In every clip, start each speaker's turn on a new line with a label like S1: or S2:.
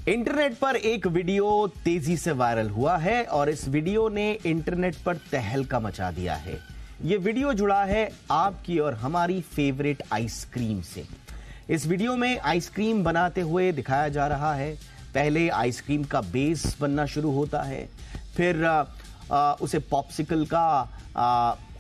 S1: Internet पर एक video तेजी से वायरल हुआ है और इस वीडियो ने इंटरनेट पर तहलका मचा दिया है। यह वीडियो जुड़ा है आपकी और हमारी फेवरेट आइसक्रीम से। इस वीडियो में आइसक्रीम बनाते हुए दिखाया जा रहा है। पहले आइसक्रीम का बेस बनना शुरू होता है, फिर उसे पॉप्सिकल का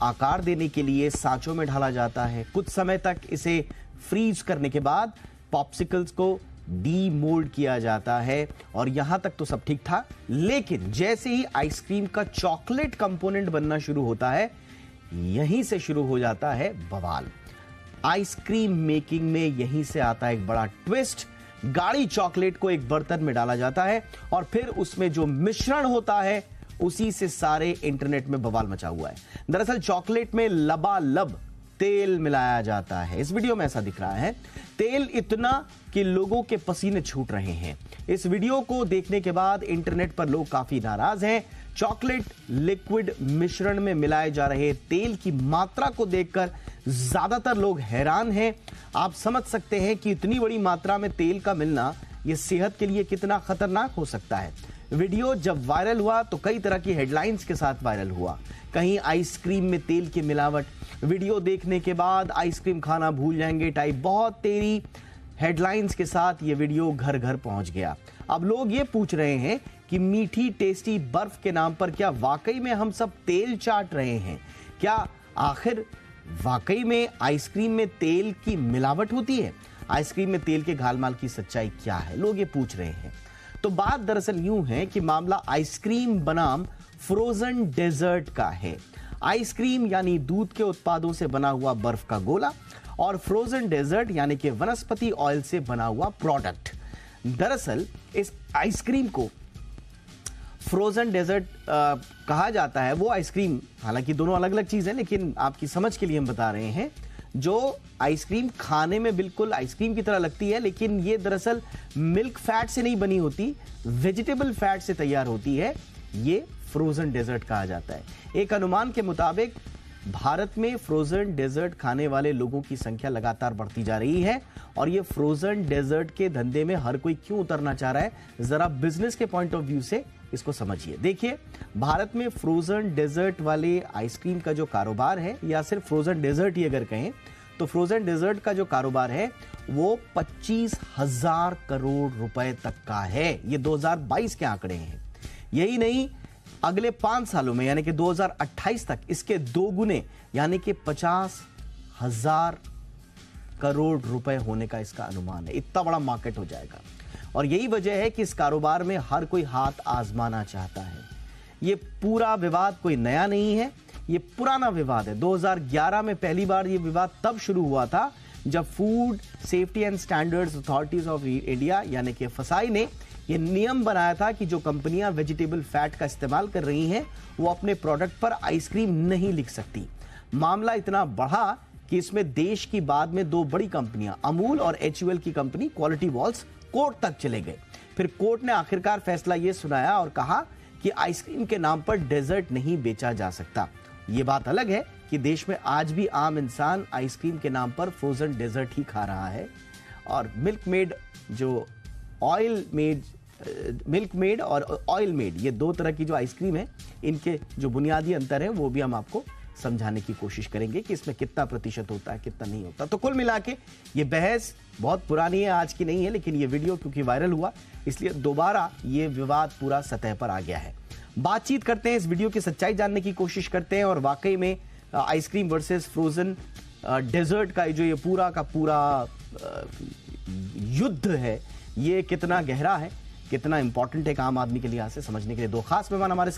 S1: आकार देने के लिए सांचों में ढाला जाता है। कुछ समय तक इसे फ्रीज करने के बाद पॉप्सिकल्स को डीमोल्ड किया जाता है और यहां तक तो सब ठीक था, लेकिन जैसे ही आइसक्रीम का चॉकलेट कंपोनेंट बनना शुरू होता है, यहीं से शुरू हो जाता है बवाल। आइसक्रीम मेकिंग में यहीं से आता है एक बड़ा ट्विस्ट। गाढ़ी चॉकलेट को एक बर्तन में डाला जाता है और फिर उसमें जो मिश्रण होता है उसी से सारे इंटरनेट में बवाल मचा हुआ है। दरअसल चॉकलेट में लबालब तेल मिलाया जाता है। इस वीडियो में ऐसा दिख रहा है, तेल इतना कि लोगों के पसीने छूट रहे हैं। इस वीडियो को देखने के बाद इंटरनेट पर लोग काफी नाराज हैं। चॉकलेट लिक्विड मिश्रण में मिलाए जा रहे तेल की मात्रा को देखकर ज्यादातर लोग हैरान हैं। आप समझ सकते हैं कि इतनी बड़ी मात्रा में तेल का मिलना यह सेहत के लिए कितना खतरनाक हो सकता है। वीडियो जब वायरल हुआ तो कई तरह की हेडलाइंस के साथ वायरल हुआ। कहीं आइसक्रीम में तेल की मिलावट, वीडियो देखने के बाद आइसक्रीम खाना भूल जाएंगे टाइप बहुत तेरी हेडलाइंस के साथ ये वीडियो घर घर पहुंच गया। अब लोग ये पूछ रहे हैं कि मीठी टेस्टी बर्फ के नाम पर क्या वाकई में हम सब तेल चाट रहे हैं? क्या आखिर वाकई में आइसक्रीम में तेल की मिलावट होती है? आइसक्रीम में तेल के घालमाल की सच्चाई क्या है? लोग ये पूछ रहे हैं। तो बात दरअसल यूं है कि मामला आइसक्रीम बनाम फ्रोजन डेजर्ट का है। आइसक्रीम यानी दूध के उत्पादों से बना हुआ बर्फ का गोला और फ्रोजन डेजर्ट यानी कि वनस्पति ऑयल से बना हुआ प्रोडक्ट। दरअसल इस आइसक्रीम को फ्रोजन डेजर्ट कहा जाता है। वो आइसक्रीम, हालांकि दोनों अलग अलग चीज है, लेकिन आपकी समझ के लिए हम बता रहे हैं, जो आइसक्रीम खाने में बिल्कुल आइसक्रीम की तरह लगती है, लेकिन ये दरअसल मिल्क फैट से नहीं बनी होती, वेजिटेबल फैट से तैयार होती है। ये फ्रोजन डेजर्ट कहा जाता है। एक अनुमान के मुताबिक भारत में फ्रोजन डेजर्ट खाने वाले लोगों की संख्या लगातार बढ़ती जा रही है और ये फ्रोजन डेजर्ट के धंधे में हर कोई क्यों उतरना चाह रहा है, जरा बिजनेस के पॉइंट ऑफ व्यू से इसको समझिए। देखिए, भारत में फ्रोजन डेजर्ट वाले आइसक्रीम का जो कारोबार है, या सिर्फ फ्रोजन डेजर्ट ही अगर कहें तो फ्रोजन डेजर्ट का जो कारोबार है वो 25,000 करोड़ रुपए तक का है। ये 2022 के आंकड़े हैं। यही नहीं, अगले 5 सालों में यानी कि 2028 तक इसके 2 गुने यानी कि 50,000 करोड़ रुपए होने का इसका अनुमान है। इतना बड़ा मार्केट हो जाएगा और यही वजह है कि इस कारोबार में हर कोई हाथ आजमाना चाहता है। ये पूरा विवाद कोई नया नहीं है, ये पुराना विवाद है। 2011 में पहली बार ये विवाद तब शुरू हुआ था जब food safety and standards authorities of India यानी कि फसाई ने ये नियम बनाया था कि जो कंपनियां वेजिटेबल फैट का इस्तेमाल कर रही हैं वो अपने प्रोडक्ट पर आइसक्रीम नहीं लिख सकती। मामला इतना बढ़ा कि इसमें देश की बाद में 2 बड़ी कंपनियां अमूल और HUL की कंपनी क्वालिटी वॉल्स कोर्ट तक चले गए। फिर कोर्ट ने आखिरकार फैसला ये सुनाया और कहा कि आइसक्रीम के नाम पर डेजर्ट नहीं बेचा जा सकता। ये बात अलग है कि देश में आज भी आम इंसान आइसक्रीम के नाम पर फ्रोजन डेजर्ट ही खा रहा है और मिल्क मेड और ऑयल मेड, ये 2 तरह की जो आइसक्रीम है, इनके जो बुनियादी अंतर है वो भी हम आपको समझाने की कोशिश करेंगे कि इसमें कितना प्रतिशत होता है, कितना नहीं होता। तो कुल मिला के ये बहस बहुत पुरानी है, आज की नहीं है, लेकिन ये वीडियो क्योंकि वायरल हुआ इसलिए दोबारा ये विवाद पूरा सतह पर आ गया है। बातचीत करते हैं, इस वीडियो की सच्चाई जानने की कोशिश करते हैं और वाकई में आइसक्रीम वर्सेस फ्रोजन डेजर्ट का जो ये पूरा का पूरा युद्ध है, ये कितना गहरा है, कितना इंपॉर्टेंट है आम आदमी के लिए, से समझने के लिए 2 खास मेहमान हमारे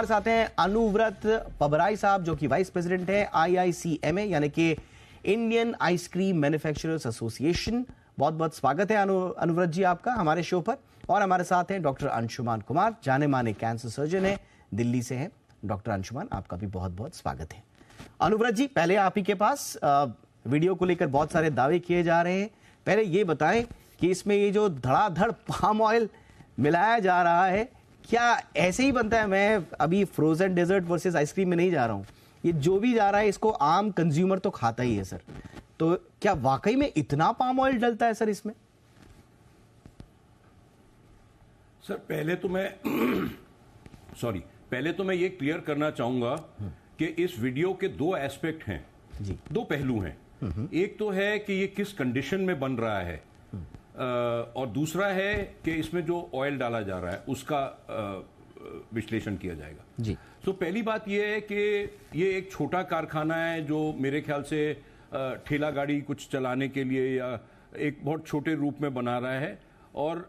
S1: साथ हैं। अनुव्रत पबराई साहब जो कि वाइस प्रेसिडेंट है IICMA यानी कि इंडियन आइसक्रीम मैन्युफैक्चरर्स एसोसिएशन। बहुत बहुत स्वागत है अनुव्रत जी आपका हमारे शो पर। और हमारे साथ हैं डॉक्टर अंशुमान कुमार, जाने माने कैंसर सर्जन है, दिल्ली से हैं। डॉक्टर अंशुमान, आपका भी बहुत बहुत स्वागत है। अनुव्रत जी, पहले आप ही के पास वीडियो को लेकर बहुत सारे दावे किए जा रहे हैं। पहले ये बताएं कि इसमें ये जो धड़ाधड़ पाम ऑयल मिलाया जा रहा है, क्या ऐसे ही बनता है? मैं अभी फ्रोजन डेजर्ट वर्सेस आइसक्रीम में नहीं जा रहा हूं, ये जो भी जा रहा है इसको आम कंज्यूमर तो खाता ही है सर। तो क्या वाकई में इतना पाम ऑयल डलता है सर इसमें?
S2: सर पहले तो मैं ये क्लियर करना चाहूंगा कि इस वीडियो के दो एस्पेक्ट हैं जी, दो पहलू हैं। एक तो है कि ये किस कंडीशन में बन रहा है और दूसरा है कि इसमें जो ऑयल डाला जा रहा है उसका विश्लेषण किया जाएगा जी। तो पहली बात यह है कि ये एक छोटा कारखाना है जो मेरे ख्याल से ठेला गाड़ी कुछ चलाने के लिए या एक बहुत छोटे रूप में बना रहा है और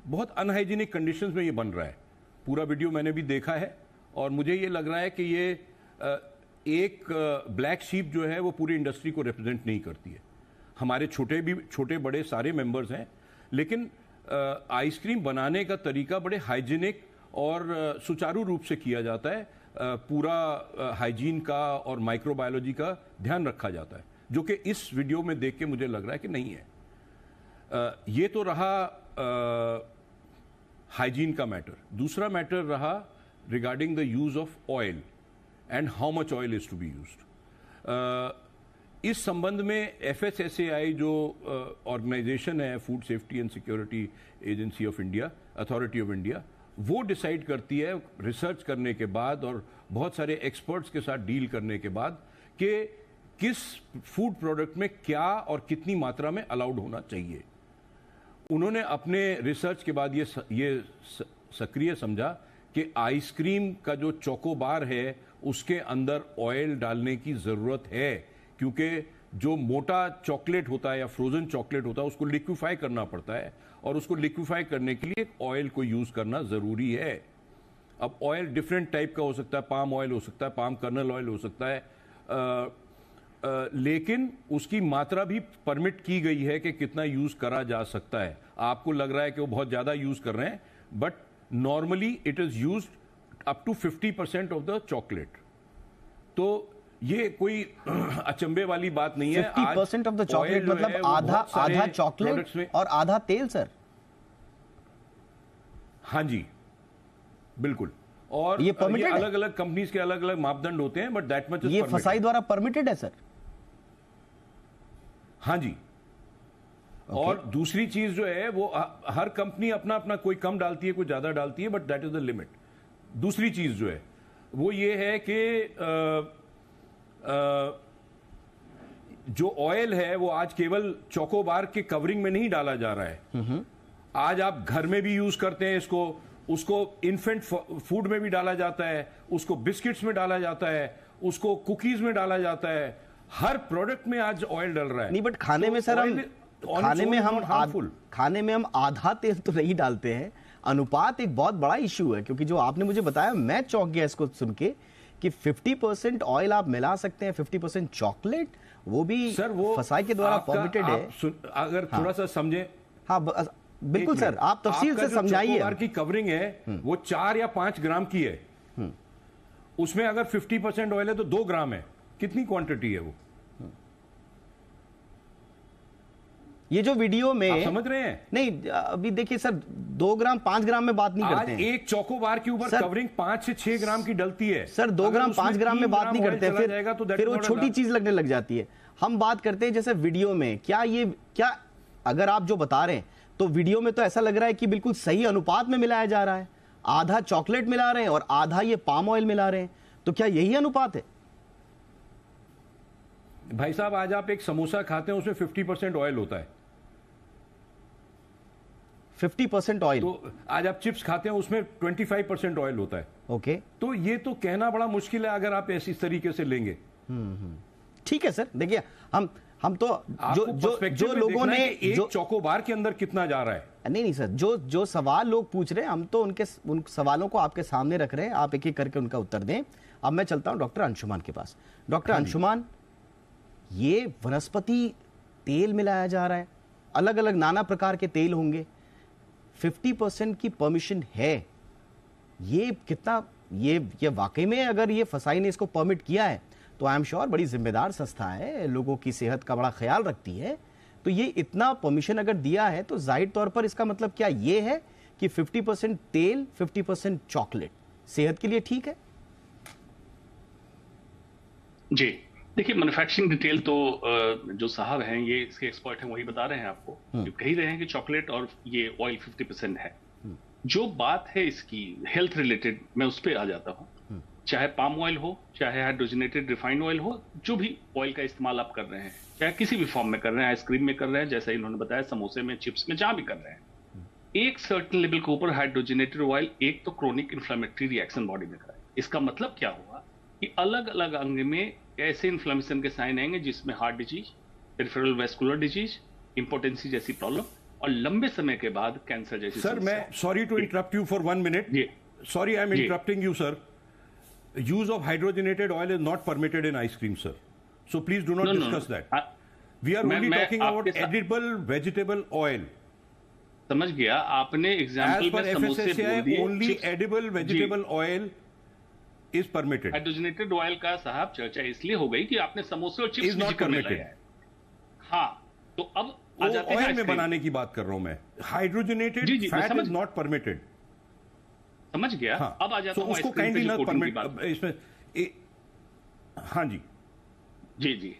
S2: बहुत अनहाइजीनिक कंडीशंस में ये बन रहा है। पूरा वीडियो मैंने भी देखा है और मुझे ये लग रहा है कि ये एक ब्लैक शीप जो है वो पूरी इंडस्ट्री को रिप्रेजेंट नहीं करती है। हमारे छोटे बड़े सारे मेंबर्स हैं, लेकिन आइसक्रीम बनाने का तरीका बड़े हाइजीनिक और सुचारू रूप से किया जाता है। पूरा हाइजीन का और माइक्रोबायोलॉजी का ध्यान रखा जाता है, जो कि इस वीडियो में देख के मुझे लग रहा है कि नहीं है। ये तो रहा हाइजीन का मैटर। दूसरा मैटर रहा regarding the use of oil and how much oil is to be used. इस संबंध में FSSAI जो ऑर्गेनाइजेशन है, food safety and security agency of India, authority of India, वो डिसाइड करती है रिसर्च करने के बाद और बहुत सारे एक्सपर्ट्स के साथ डील करने के बाद कि किस फूड प्रोडक्ट में क्या और कितनी मात्रा में अलाउड होना चाहिए। उन्होंने अपने रिसर्च के बाद ये सक्रिय समझा कि आइसक्रीम का जो चोकोबार है उसके अंदर ऑयल डालने की जरूरत है, क्योंकि जो मोटा चॉकलेट होता है या फ्रोजन चॉकलेट होता है उसको लिक्विफाई करना पड़ता है और उसको लिक्विफाई करने के लिए ऑयल को यूज करना जरूरी है। अब ऑयल डिफरेंट टाइप का हो सकता है, पाम ऑयल हो सकता है, पाम कर्नल ऑयल हो सकता है, लेकिन उसकी मात्रा भी परमिट की गई है कि कितना यूज करा जा सकता है। आपको लग रहा है कि वो बहुत ज्यादा यूज कर रहे हैं, but normally it is used up to 50% of the chocolate. तो ये कोई अचंभे वाली बात नहीं है।
S1: 50% ऑफ द चॉकलेट मतलब आधा चॉकलेट और आधा तेल सर?
S2: हाँ जी, बिल्कुल। और
S1: ये परमिटेड,
S2: अलग अलग कंपनीज के अलग अलग मापदंड होते हैं, बट दैट मच
S1: ये फसाई द्वारा परमिटेड है सर?
S2: हाँ जी। और दूसरी चीज जो है वो हर कंपनी अपना अपना, कोई कम डालती है कोई ज्यादा डालती है, but that is the limit. दूसरी चीज जो है वो ये है कि जो ऑयल है वो आज केवल चोकोबार के कवरिंग में नहीं डाला जा रहा है। आज आप घर में भी यूज करते हैं इसको, उसको इन्फेंट फूड में भी डाला जाता है, उसको बिस्किट्स में डाला जाता है, उसको कुकीज में डाला जाता है। हर प्रोडक्ट में आज ऑयल डल रहा है।
S1: नहीं, बट खाने में सर खाने में हम आधा तेल तो नहीं डालते हैं। अनुपात एक बहुत बड़ा इश्यू है, क्योंकि जो आपने मुझे बताया मैं चौंक गया इसको सुन के कि 50% ऑयल आप मिला सकते हैं, 50% चॉकलेट, वो भी
S2: सर वो
S1: फसाई के द्वारा परमिटेड है।
S2: अगर थोड़ा सा समझे।
S1: हाँ बिल्कुल सर, आप तफसील से समझाइए।
S2: की कवरिंग है वो 4 या 5 ग्राम की है, उसमें अगर 50% ऑयल है तो 2 ग्राम है। कितनी क्वांटिटी है वो?
S1: ये जो वीडियो में
S2: आप समझ रहे हैं?
S1: नहीं, अभी देखिए सर, 2 ग्राम 5 ग्राम में बात नहीं करते हैं।
S2: एक चोकोबार के ऊपर कवरिंग 5 से 6 ग्राम की डलती है
S1: सर। 2 ग्राम 5 ग्राम में बात नहीं करते, फिर वो छोटी चीज लगने लग जाती है। हम बात करते हैं जैसे वीडियो में, क्या अगर आप जो बता रहे हैं तो वीडियो में तो ऐसा लग रहा है कि बिल्कुल सही अनुपात में मिलाया जा रहा है। आधा चॉकलेट मिला रहे हैं और आधा ये पाम ऑयल मिला रहे हैं, तो क्या यही अनुपात है?
S2: भाई साहब, आज आप एक समोसा खाते हैं उसमें 50% ऑयल होता है।
S1: 50% ऑयल।
S2: तो आज आप चिप्स खाते हैं उसमें 25% ऑयल होता है।
S1: ओके।
S2: तो ये तो कहना बड़ा मुश्किल है अगर आप इस तरीके से लेंगे।
S1: ठीक है सर, देखिए हम तो जो लोगों ने
S2: एक चोकोबार के अंदर कितना जा रहा है।
S1: नहीं सर, जो सवाल लोग पूछ रहे हैं हम तो उन सवालों को आपके सामने रख रहे हैं, आप एक एक करके उनका उत्तर दें। अब मैं चलता हूं डॉक्टर अंशुमान के पास। डॉक्टर अंशुमान, ये वनस्पति तेल मिलाया जा रहा है, अलग अलग नाना प्रकार के तेल होंगे, 50% की परमिशन है, ये कितना, ये वाकई में अगर ये फसाई ने इसको परमिट किया है तो आई एम श्योर बड़ी जिम्मेदार संस्था है, लोगों की सेहत का बड़ा ख्याल रखती है। तो ये इतना परमिशन अगर दिया है तो जाहिर तौर पर इसका मतलब क्या ये है कि 50% तेल 50% चॉकलेट सेहत के लिए ठीक है?
S3: जी देखिए, मैन्युफैक्चरिंग डिटेल तो जो साहब हैं, ये इसके एक्सपर्ट हैं, वही बता रहे हैं आपको। जो कह ही रहे हैं कि चॉकलेट और ये ऑयल 50% है। जो बात है इसकी हेल्थ रिलेटेड, मैं उस पर आ जाता हूं। चाहे पाम ऑयल हो, चाहे हाइड्रोजनेटेड रिफाइंड ऑयल हो, जो भी ऑयल का इस्तेमाल आप कर रहे हैं, चाहे किसी भी फॉर्म में कर रहे हैं, आइसक्रीम में कर रहे हैं, जैसा इन्होंने बताया, समोसे में, चिप्स में, जहां भी कर रहे हैं, एक सर्टेन लेवल के ऊपर हाइड्रोजनेटेड ऑयल एक तो क्रोनिक इन्फ्लेमेटरी रिएक्शन बॉडी में कराए। इसका मतलब क्या हुआ कि अलग अलग अंग में ऐसे इन्फ्लेमेशन के साइन आएंगे जिसमें heart disease, peripheral vascular disease, impotency जैसी प्रॉब्लम, और लंबे समय के बाद कैंसर जैसी।
S2: सर, मैं sorry to interrupt you for 1 minute. Sorry, I'm interrupting you, sir. Use of hydrogenated oil is not permitted in ice cream, sir. So please do not discuss that. We are only talking about edible vegetable oil.
S3: समझ गया आपने example में समोसे बोल दिए।
S2: only edible vegetable oil is permitted.
S3: Hydrogenated oil का साहब चर्चा इसलिए हो गई कि आपने समोसे और चिप्स
S2: is not permitted.
S3: हाँ, तो अब आ जाते हैं
S2: ऑयल में बनाने की बात कर रहा हूं मैं। Hydrogenated fat is not permitted.
S3: समझ गया।
S2: हाँ,
S3: अब आ जाता हूं
S2: उसको काइंडली नॉट परमिट इसमें। हाँ जी
S3: जी जी।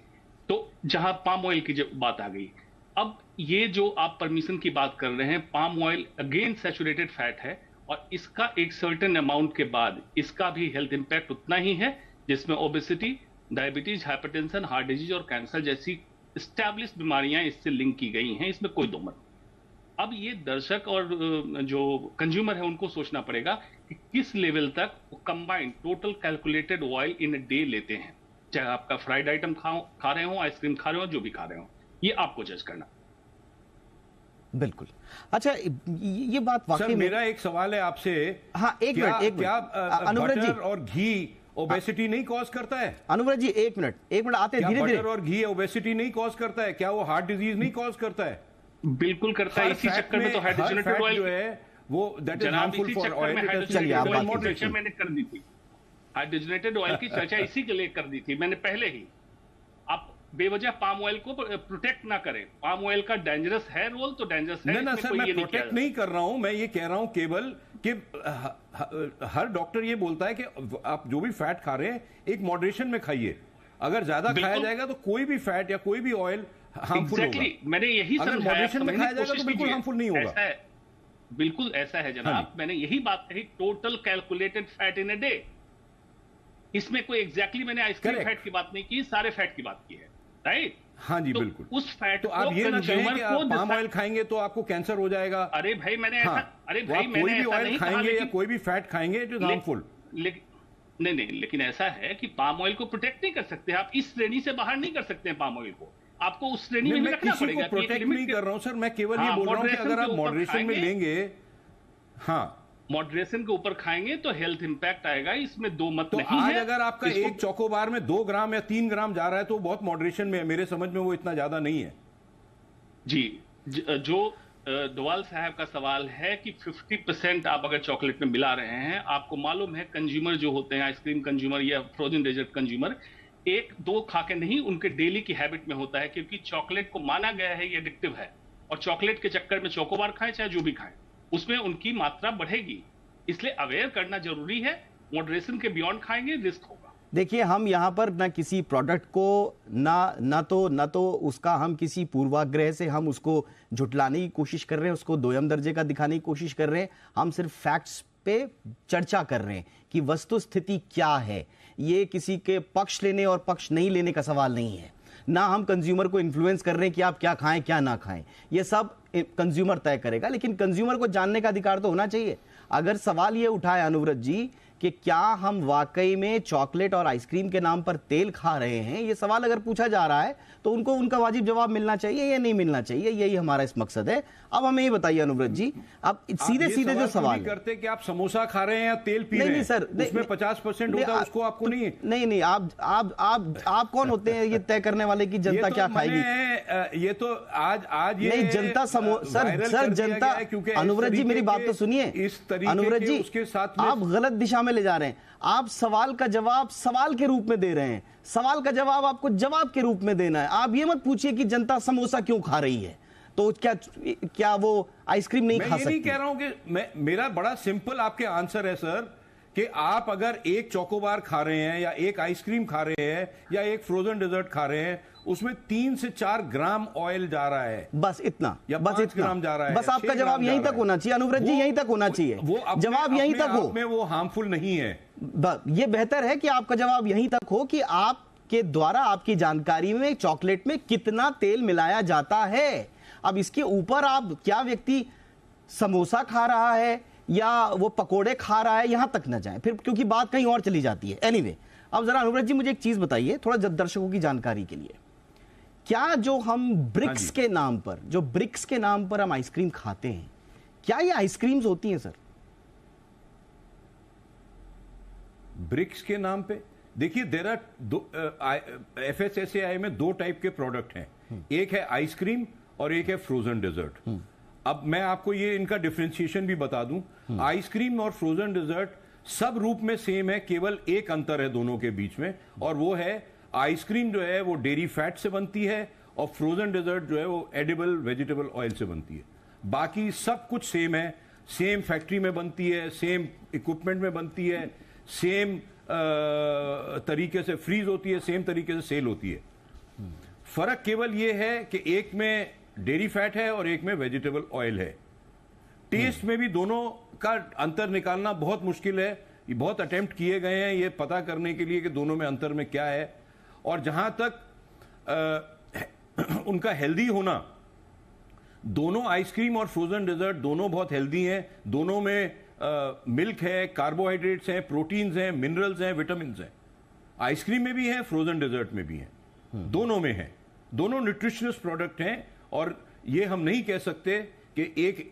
S3: तो जहां पाम ऑयल की जब बात आ गई, अब ये जो आप परमिशन की बात कर रहे हैं, palm oil again saturated fat है, और इसका एक सर्टेन अमाउंट के बाद इसका भी हेल्थ इंपैक्ट उतना ही है, जिसमें obesity, diabetes, hypertension, heart disease और कैंसर जैसी एस्टैब्लिश बीमारियां इससे लिंक की गई हैं, इसमें कोई दो मत। अब ये दर्शक और जो कंज्यूमर है उनको सोचना पड़ेगा कि किस लेवल तक combined total calculated oil in a day लेते हैं, चाहे आपका फ्राइड आइटम खा रहे हो, आइसक्रीम खा रहे हो, जो भी खा रहे हो, ये आपको जज करना।
S1: बिल्कुल। अच्छा, ये बात वाकई में
S2: मेरा एक सवाल है आपसे।
S1: हाँ, एक मिनट।
S2: क्या
S1: अनुव्रत जी,
S2: बटर और घी ओबेसिटी नहीं कॉज करता है?
S1: अनुव्रत जी, एक मिनट आते हैं धीरे-धीरे।
S2: बटर और घी ओबेसिटी नहीं कॉज करता है? क्या वो हार्ट डिजीज नहीं कॉज करता है?
S3: बिल्कुल करता है। इसी चक्कर में तो हाइड्रोजनेटेड ऑयल
S2: जो है वो that is harmful for oil.
S1: चलिए, आप बात कीजिए।
S3: चर्चा मैंने कर दी थी, हाइड्रोजनेटेड ऑयल की चर्चा इसी के लिए कर दी थी मैंने पहले ही। आप बेवजह पाम ऑयल को प्रोटेक्ट ना करें। पाम ऑयल का डेंजरस है रोल, तो डेंजरस है।
S2: ना सर, मैं प्रोटेक्ट नहीं कर रहा हूं, मैं ये कह रहा हूं केवल कि हर डॉक्टर ये बोलता है कि आप जो भी फैट खा रहे हैं एक मॉडरेशन में खाइए। अगर ज्यादा खाया जाएगा तो कोई भी फैट या कोई भी ऑयल हार्मफुल होगा।
S3: मैंने यही
S2: मॉडरेशन में खाया जाएगा तो बिल्कुल हार्मफुल नहीं होगा।
S3: बिल्कुल ऐसा है जनाब, मैंने यही बात कही, total calculated fat in a day. इसमें कोई एग्जैक्टली मैंने आइसक्रीम फैट की बात नहीं की, सारे फैट की बात की है, राइट?
S2: हाँ जी,
S3: तो
S2: बिल्कुल।
S3: उस फैट
S2: तो आप ये ना कहें कि आप पाम ऑयल खाएंगे तो आपको कैंसर हो जाएगा।
S3: अरे भाई मैंने ऐसा,
S2: अरे भाई कोई भी ऑयल खाएंगे या कोई भी फैट खाएंगे इट इज हार्मफुल।
S3: नहीं, लेकिन ऐसा है कि पाम ऑयल को प्रोटेक्ट नहीं कर सकते आप, इस श्रेणी से बाहर नहीं कर सकते हैं पाम ऑयल को, आपको उस श्रेणी में रखना पड़ेगा।
S2: प्रोटेक्ट नहीं कर रहा हूं सर, मैं केवल ये बोल रहा हूं कि अगर आप मॉडरेशन में लेंगे, हाँ,
S3: मॉडरेशन के ऊपर खाएंगे तो हेल्थ इंपैक्ट आएगा, इसमें दो मत
S2: तो
S3: नहीं
S2: आज
S3: है।
S2: अगर आपका एक चोकोबार में 2 ग्राम या 3 ग्राम जा रहा है तो बहुत मॉडरेशन में है, मेरे समझ में वो इतना ज्यादा नहीं है।
S3: जी, जो डोवाल साहब का सवाल है कि 50% आप अगर चॉकलेट में मिला रहे हैं, आपको मालूम है कंज्यूमर जो होते हैं, आइसक्रीम कंज्यूमर या फ्रोजन डेजर्ट कंज्यूमर, 1-2 खा के नहीं, उनके डेली की हैबिट में होता है, क्योंकि चॉकलेट को माना गया है ये एडिक्टिव है, और चॉकलेट के चक्कर में चोकोबार खाएं चाहे जो भी खाएं, उसमें उनकी मात्रा बढ़ेगी। इसलिए अवेयर करना जरूरी है। मॉडरेशन के बियॉन्ड खाएंगे रिस्क होगा।
S1: देखिए, हम यहाँ पर ना किसी प्रोडक्ट को ना तो उसका हम किसी पूर्वाग्रह से हम उसको झुटलाने की कोशिश कर रहे हैं, उसको दोयम दर्जे का दिखाने की कोशिश कर रहे हैं। हम सिर्फ फैक्ट्स पे चर्चा कर रहे हैं कि वस्तु स्थिति क्या है। ये किसी के पक्ष लेने और पक्ष नहीं लेने का सवाल नहीं है, ना हम कंज्यूमर को इन्फ्लुएंस कर रहे हैं कि आप क्या खाएं क्या ना खाएं, ये सब कंज्यूमर तय करेगा। लेकिन कंज्यूमर को जानने का अधिकार तो होना चाहिए। अगर सवाल ये उठाए अनुव्रत जी कि क्या हम वाकई में चॉकलेट और आइसक्रीम के नाम पर तेल खा रहे हैं, ये सवाल अगर पूछा जा रहा है तो उनको उनका वाजिब जवाब मिलना चाहिए या नहीं मिलना चाहिए, यही हमारा इस मकसद है। अब हमें ये बताइए अनुव्रत जी, अब सीधे सीधे जो सवाल
S2: करते कि आप समोसा खा रहे हैं या तेल पी रहे हैं,
S1: सर,
S2: उसमें 50% होता है, उसको आपको नहीं
S1: आप कौन होते हैं ये तय करने वाले की जनता क्या खाएगी?
S2: ये तो आज ये
S1: नहीं, जनता सर जनता, अनुव्रत जी मेरी बात तो सुनिए।
S2: इस तरीके
S1: अनुव्रत जी,
S2: उसके साथ
S1: आप गलत दिशा में ले जा रहे हैं। आप सवाल का जवाब सवाल के रूप में दे रहे हैं, सवाल का जवाब आपको जवाब के रूप में देना है। आप ये मत पूछिए कि जनता समोसा क्यों खा रही है, तो क्या वो आइसक्रीम नहीं खा सकती?
S2: मैं ये नहीं कह रहा हूं कि मेरा बड़ा सिंपल आपके आंसर है सर, कि आप अगर एक चोकोबार खा रहे हैं या एक आइसक्रीम खा रहे हैं या एक फ्रोजन डेजर्ट खा रहे हैं, उसमें 3 से 4 ग्राम ऑयल जा रहा है,
S1: बस इतना,
S2: या
S1: बस
S2: 5
S1: इतना
S2: ग्राम जा रहा है,
S1: बस आपका जवाब यहीं तक होना चाहिए अनुव्रत जी, यहीं तक होना चाहिए, जवाब यहीं तक हो।
S2: में वो हार्मफुल नहीं है।
S1: ये बेहतर है कि आपका जवाब यहीं तक हो कि आपके द्वारा आपकी जानकारी में चॉकलेट में कितना तेल मिलाया जाता है। अब इसके ऊपर आप क्या व्यक्ति समोसा खा रहा है या वो पकोड़े खा रहा है यहां तक न जाए फिर, क्योंकि बात कहीं और चली जाती है। एनीवे, अब जरा अनुव्रत जी मुझे एक चीज बताइए थोड़ा दर्शकों की जानकारी के लिए, क्या जो हम ब्रिक्स के नाम पर, जो ब्रिक्स के नाम पर हम आइसक्रीम खाते हैं, क्या ये आइसक्रीम्स होती हैं सर?
S2: ब्रिक्स के नाम पे देखिए, देयर आर FSSAI में 2 टाइप के प्रोडक्ट हैं, एक है आइसक्रीम और एक है फ्रोजन डेजर्ट। अब मैं आपको ये इनका डिफरेंशिएशन भी बता दूं, आइसक्रीम और फ्रोजन डेजर्ट सब रूप में सेम है, केवल एक अंतर है दोनों के बीच में, और वो है आइसक्रीम जो है वो डेयरी फैट से बनती है और फ्रोजन डेजर्ट जो है वो एडिबल वेजिटेबल ऑयल से बनती है। बाकी सब कुछ सेम है, सेम फैक्ट्री में बनती है, सेम इक्विपमेंट में बनती है, सेम तरीके से फ्रीज होती है, सेम तरीके से सेल होती है। फर्क केवल ये है कि एक में डेयरी फैट है और एक में वेजिटेबल ऑयल है। टेस्ट में भी दोनों का अंतर निकालना बहुत मुश्किल है, ये बहुत अटेम्प्ट किए गए हैं ये पता करने के लिए कि दोनों में अंतर में क्या है। और जहां तक उनका हेल्दी होना, दोनों आइसक्रीम और फ्रोजन डेजर्ट दोनों बहुत हेल्दी हैं, दोनों में मिल्क है, कार्बोहाइड्रेट्स हैं, प्रोटीन्स हैं, मिनरल्स हैं, विटामिन्स हैं। आइसक्रीम में भी है, फ्रोजन डेजर्ट में भी है, दोनों में है, दोनों न्यूट्रिशनस प्रोडक्ट हैं। और ये हम नहीं कह सकते कि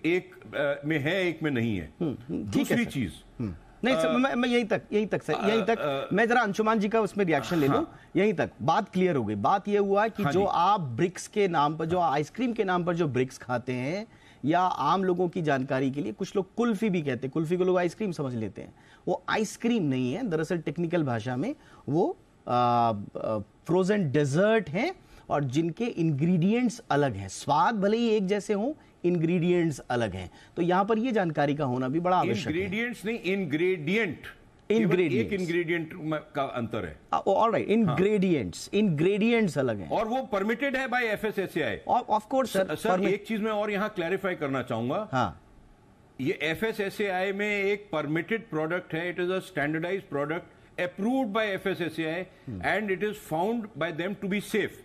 S2: एक में है एक में नहीं है। दूसरी चीज
S1: नहीं सर, मैं यहीं तक सर, यहीं तक मैं जरा अंशुमान जी का उसमें रिएक्शन ले लूं। यहीं तक बात क्लियर हो गई। बात ये हुआ कि जो आप ब्रिक्स के नाम पर, जो आइसक्रीम के नाम पर जो ब्रिक्स खाते हैं, या आम लोगों की जानकारी के लिए कुछ लोग कुल्फी भी कहते हैं, कुल्फी को लोग आइसक्रीम समझ लेते हैं, वो आइसक्रीम नहीं है, दरअसल टेक्निकल भाषा में वो फ्रोजन डेजर्ट हैं, और जिनके इंग्रेडिएंट्स अलग हैं, स्वाद भले ही एक जैसे हों, इंग्रेडिएंट्स अलग हैं। तो यहां पर यह जानकारी का होना भी बड़ा आवश्यक है।
S2: इंग्रेडिएंट्स नहीं, इंग्रेडिएंट, एक इंग्रेडिएंट का अंतर है।
S1: ऑलराइट, इंग्रेडिएंट्स अलग हैं
S2: और वो परमिटेड है by FSSAI।
S1: Of course sir,
S2: एक चीज मैं और यहां क्लैरिफाई करना चाहूंगा।
S1: हाँ,
S2: ये FSSAI में एक परमिटेड प्रोडक्ट है, it is a standardised product approved by FSSAI and it is found by them to be safe.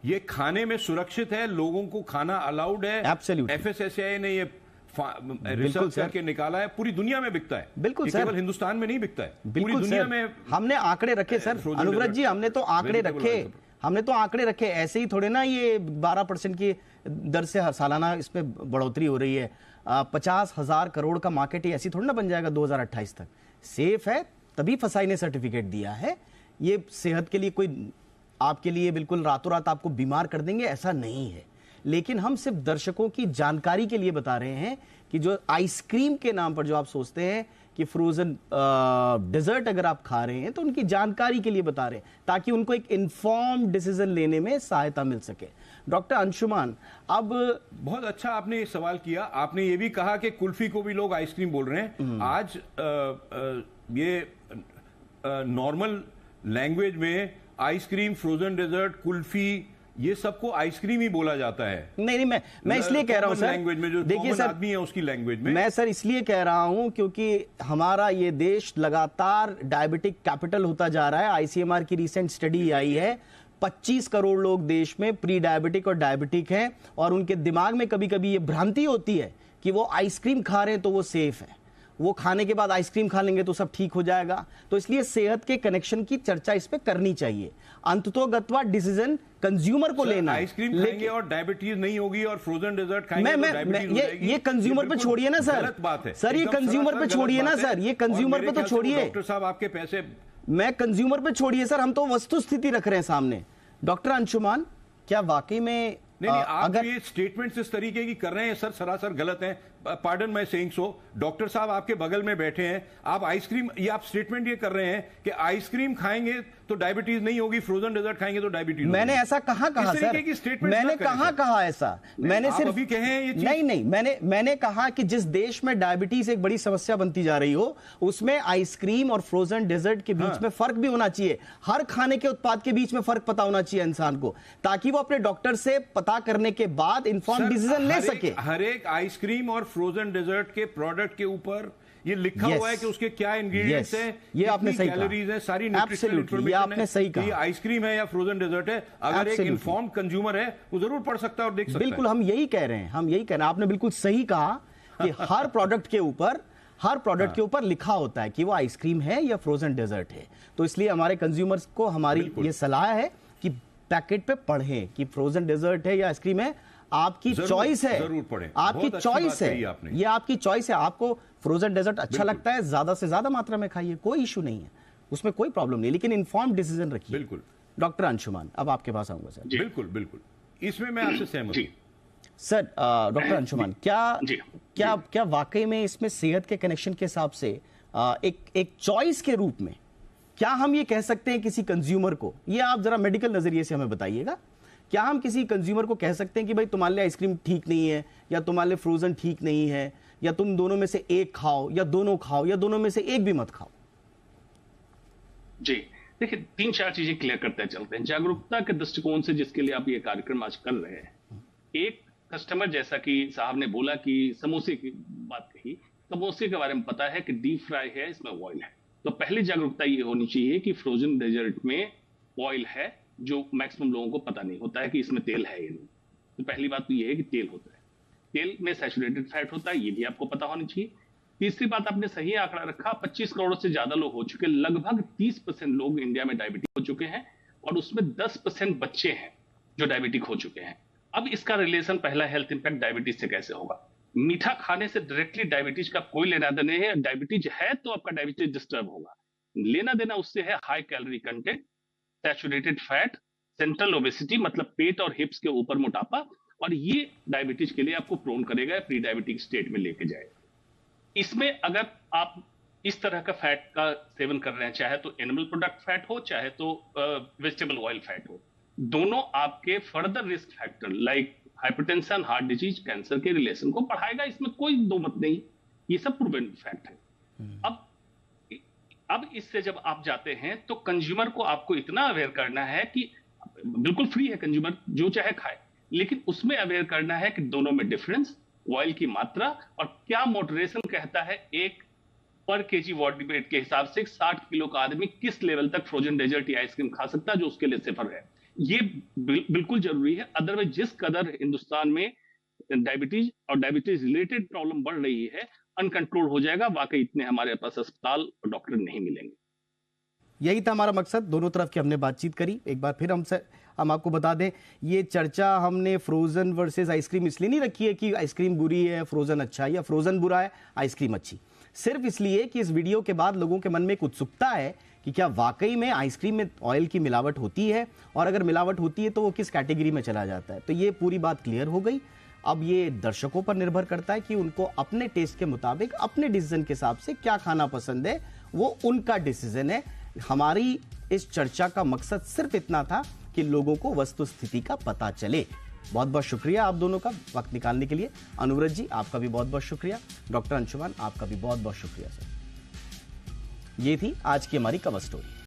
S2: ये खाने में सुरक्षित है, लोगों को खाना अलाउड है।
S1: Absolutely.
S2: FSSAI ने ये रिसर्च करके निकाला है, पूरी दुनिया में बिकता है।
S1: बिल्कुल सर,
S2: केवल हिंदुस्तान में नहीं बिकता है, पूरी दुनिया में।
S1: हमने आंकड़े रखे सर, अनुव्रत जी, हमने तो आंकड़े रखे, ऐसे ही थोड़े ना ये 12% की दर से सालाना इसमें बढ़ोतरी हो रही है। 50,000 करोड़ का मार्केट ही ऐसी थोड़ी ना बन जाएगा 2028 तक। सेफ है तभी FSSAI ने सर्टिफिकेट दिया है। ये सेहत के लिए कोई आपके लिए बिल्कुल रातों रात आपको बीमार कर देंगे ऐसा नहीं है, लेकिन हम सिर्फ दर्शकों की जानकारी के लिए बता रहे हैं कि जो आइसक्रीम के नाम पर जो आप सोचते हैं कि फ्रोजन डेजर्ट अगर आप खा रहे हैं, तो उनकी जानकारी के लिए बता रहे हैं ताकि उनको एक इन्फॉर्म्ड डिसीजन लेने में सहायता मिल सके। डॉक्टर अंशुमान, अब
S2: बहुत अच्छा आपने ये सवाल किया। आपने ये भी कहा कि कुल्फी को भी लोग आइसक्रीम बोल रहे हैं। आज ये नॉर्मल लैंग्वेज में आइसक्रीम, फ्रोजन डेजर्ट, कुल्फी, ये सबको आइसक्रीम ही बोला जाता है।
S1: नहीं, मैं इसलिए कह रहा हूं सर,
S2: लैंग्वेज में जो देखिए सर, आदमी है उसकी लैंग्वेज में
S1: मैं सर इसलिए कह रहा हूं क्योंकि हमारा ये देश लगातार डायबिटिक कैपिटल होता जा रहा है। ICMR की रिसेंट स्टडी आई है, 25 करोड़ लोग देश में प्री डायबिटिक और डायबिटिक हैं, और उनके दिमाग में कभी कभी ये भ्रांति होती है कि वो आइसक्रीम खा रहे हैं तो वो सेफ है, वो खाने के बाद आइसक्रीम खा लेंगे तो सब ठीक हो जाएगा। तो इसलिए सेहत के कनेक्शन की चर्चा इस पे करनी चाहिए। अंततोगत्वा डिसीजन कंज्यूमर को लेना।
S2: आइसक्रीम खाएंगे और डायबिटीज नहीं होगी, और फ्रोजन डेजर्ट खाएंगे तो डायबिटीज हो जाएगी।
S1: ये कंज्यूमर पे छोड़िए ना सर,
S2: गलत बात है
S1: सर, ये कंज्यूमर पे छोड़िए ना सर, ये कंज्यूमर पे तो छोड़िए।
S2: डॉक्टर साहब आपके पैसे,
S1: मैं कंज्यूमर पे छोड़िए सर, हम तो वस्तु स्थिति रख रहे हैं सामने। डॉक्टर अंशुमान, क्या वाकई में
S2: नहीं, आप अगर ये स्टेटमेंट्स इस तरीके की कर रहे हैं सर, सरासर गलत हैं। Pardon my saying so. Doctor साहब आपके बगल में बैठे हैं, आप आइसक्रीम, ये आप स्टेटमेंट ये कर रहे हैं कि आइसक्रीम खाएंगे तो डायबिटीज नहीं होगी, फ्रोजन डेजर्ट खाएंगे तो डायबिटीज।
S1: मैंने ऐसा कहाँ कहा सर, मैंने कहाँ कहा ऐसा, मैंने सिर्फ
S2: अभी कहे ये चीज।
S1: नहीं, मैंने कहा कि जिस देश में डायबिटीज एक बड़ी समस्या बनती जा रही हो, उसमें आइसक्रीम और फ्रोजन डेजर्ट के बीच में फर्क भी होना चाहिए। हर खाने के उत्पाद के बीच में फर्क पता होना चाहिए इंसान को, ताकि वो अपने डॉक्टर से पता करने के बाद इन्फॉर्म डिसीजन ले सके।
S2: हर एक आइसक्रीम और फ्रोजन डेजर्ट के प्रोडक्ट के ऊपर ये लिखा हुआ है कि उसके क्या इंग्रेडिएंट्स हैं,
S1: ये आपने सही
S2: कैलोरीज हैं, सारी न्यूट्रिशनल इंफॉर्मेशन है।
S1: आपने सही कहा,
S2: ये आइसक्रीम है या फ्रोजन डेजर्ट है, अगर एक इन्फॉर्म्ड कंज्यूमर है वो जरूर पढ़ सकता है और देख सकता है।
S1: बिल्कुल, हम यही कह रहे हैं, आपने बिल्कुल सही कहा कि हर प्रोडक्ट के ऊपर लिखा होता है कि वो आइसक्रीम है या फ्रोजन डेजर्ट है। तो इसलिए हमारे कंज्यूमर्स को हमारी ये सलाह है कि पैकेट पे पढ़ें कि फ्रोजन डेजर्ट है या आइसक्रीम है, आपकी चॉइस है,
S2: जरूर पढ़ें,
S1: आपकी चॉइस है, ये आपकी चॉइस है। आपको फ्रोजन डेजर्ट अच्छा लगता है, ज्यादा से ज्यादा मात्रा में खाइए, कोई इशू नहीं है, उसमें कोई प्रॉब्लम नहीं, लेकिन इन्फॉर्म्ड डिसीजन रखिए।
S2: बिल्कुल।
S1: डॉक्टर अंशुमान, अब आपके पास आऊंगा सर।
S2: बिल्कुल, इसमें मैं आपसे सहमत हूं
S1: सर। डॉक्टर अंशुमान, क्या वाकई में इसमें सेहत के कनेक्शन के हिसाब से एक चॉइस के रूप में क्या हम ये कह सकते हैं किसी कंज्यूमर को, ये आप जरा मेडिकल नजरिए से हमें बताइएगा, क्या हम किसी कंज्यूमर को कह सकते हैं कि भाई तुम्हारे लिए आइसक्रीम ठीक नहीं है, या तुम्हारे लिए फ्रोजन ठीक नहीं है, या तुम दोनों में से एक खाओ या दोनों खाओ या दोनों में से एक भी मत खाओ?
S3: जी देखिए, 3-4 चीजें क्लियर करते चलते हैं जागरूकता के दृष्टिकोण से, जिसके लिए आप ये कार्यक्रम आज कर रहे हैं। एक कस्टमर, जैसा कि साहब ने बोला कि समोसे की बात कही, समोसे के बारे में पता है कि डीप फ्राई है, इसमें ऑयल है, तो पहली जागरूकता ये होनी चाहिए कि फ्रोजन डेजर्ट में ऑयल है, जो मैक्सिमम लोगों को पता नहीं होता है कि इसमें तेल है या नहीं। तो पहली बात तो ये है कि तेल होता है, तेल में सैचुरेटेड फैट होता है, ये भी आपको पता होनी चाहिए। तीसरी बात, आपने सही आंकड़ा रखा, 25 करोड़ से ज्यादा लोग हो चुके, लगभग 30% लोग इंडिया में डायबिटिक हो चुके हैं, और उसमें 10% बच्चे हैं जो डायबिटिक हो चुके हैं। अब इसका रिलेशन, पहला हेल्थ इंपैक्ट डायबिटीज से कैसे होगा? मीठा खाने से डायरेक्टली डायबिटीज का कोई लेना देना नहीं है। डायबिटीज है तो आपका डायबिटीज डिस्टर्ब होगा, लेना देना उससे है high calorie content, saturated fat, central obesity मतलब पेट और हिप्स के ऊपर मोटापा, और ये डायबिटीज के लिए आपको प्रोन करेगा, प्री डायबिटिक स्टेट में लेके जाएगा। इसमें अगर आप इस तरह का फैट का सेवन कर रहे हैं, चाहे तो एनिमल प्रोडक्ट फैट हो, चाहे तो वेजिटेबल ऑयल फैट हो, दोनों आपके further risk factor like hypertension, heart disease, cancer के रिलेशन को बढ़ाएगा, इसमें कोई दो मत नहीं, ये सब प्रूवन फैक्ट है। अब इससे जब आप जाते हैं तो कंज्यूमर को आपको इतना अवेयर करना है कि बिल्कुल फ्री है, कंज्यूमर जो चाहे खाए, लेकिन उसमें अवेयर करना है कि दोनों में डिफरेंस, ऑयल की मात्रा, और क्या मॉडरेशन कहता है एक पर केजी बॉडी वेट के हिसाब से 60 किलो का आदमी किस लेवल तक फ्रोजन डेजर्ट या आइसक्रीम खा सकता है जो उसके लिए सेफर है। ये बिल्कुल जरूरी है, अदरवाइज जिस कदर हिंदुस्तान में डायबिटीज और डायबिटीज रिलेटेड प्रॉब्लम बढ़ रही है, अनकंट्रोल हो जाएगा। वाकई इतने हमारे पास अस्पताल और डॉक्टर नहीं मिलेंगे।
S1: यही था हमारा मकसद, दोनों तरफ की हमने बातचीत करी। एक बार फिर हम आपको बता दें, ये चर्चा हमने फ्रोजन वर्सेस आइसक्रीम इसलिए नहीं रखी है कि आइसक्रीम बुरी है, फ्रोजन अच्छा है, या फ्रोजन बुरा है, आइसक्रीम अच्छी, सिर्फ इसलिए कि इस वीडियो के बाद लोगों के मन में एक उत्सुकता है कि क्या वाकई में आइसक्रीम में ऑयल की मिलावट होती है, और अगर मिलावट होती है तो वो किस कैटेगरी में चला जाता है। तो ये पूरी बात क्लियर हो गई। अब ये दर्शकों पर निर्भर करता है कि उनको अपने टेस्ट के मुताबिक, अपने डिसीजन के हिसाब से क्या खाना पसंद है, वो उनका डिसीजन है। हमारी इस चर्चा का मकसद सिर्फ इतना था कि लोगों को वस्तु स्थिति का पता चले। बहुत बहुत शुक्रिया आप दोनों का वक्त निकालने के लिए। अनुव्रत जी, आपका भी बहुत बहुत शुक्रिया। डॉक्टर अंशुमान, आपका भी बहुत बहुत शुक्रिया सर। ये थी आज की हमारी कवर स्टोरी।